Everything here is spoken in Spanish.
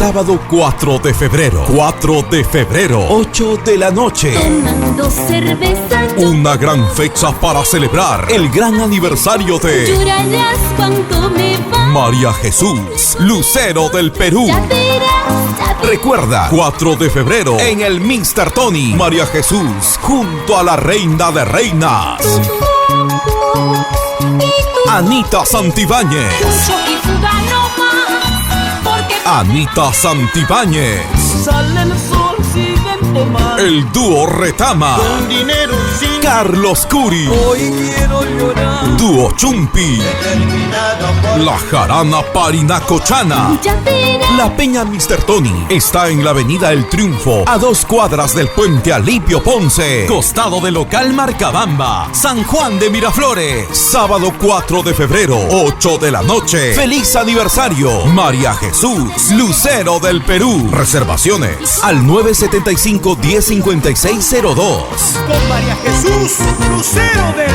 Sábado 4 de febrero. 4 de febrero, 8 de la noche. Tomando cerveza. Una gran fecha para celebrar el gran aniversario de Llorarás cuando me va. María Jesús, Lucero del Perú. Ya verás, ya verás. Recuerda, 4 de febrero en el Mr. Tony. María Jesús junto a la reina de reinas, Anita Santibáñez. Y fuga no más, porque Anita Santibáñez. Sale el sol, siguen tomando. El dúo Retama. Con dinero sin. Carlos Curi. Hoy quiero llorar. Dúo Chumpi. La Jarana Parinacochana. ya verás. La Peña Mr. Tony está en la avenida El Triunfo, a 2 cuadras del puente Alipio Ponce, costado del local Marcabamba, San Juan de Miraflores. Sábado 4 de febrero, 8 de la noche. ¡Feliz aniversario! María Jesús, Lucero del Perú. Reservaciones al 975-105602. Con María Jesús, Lucero de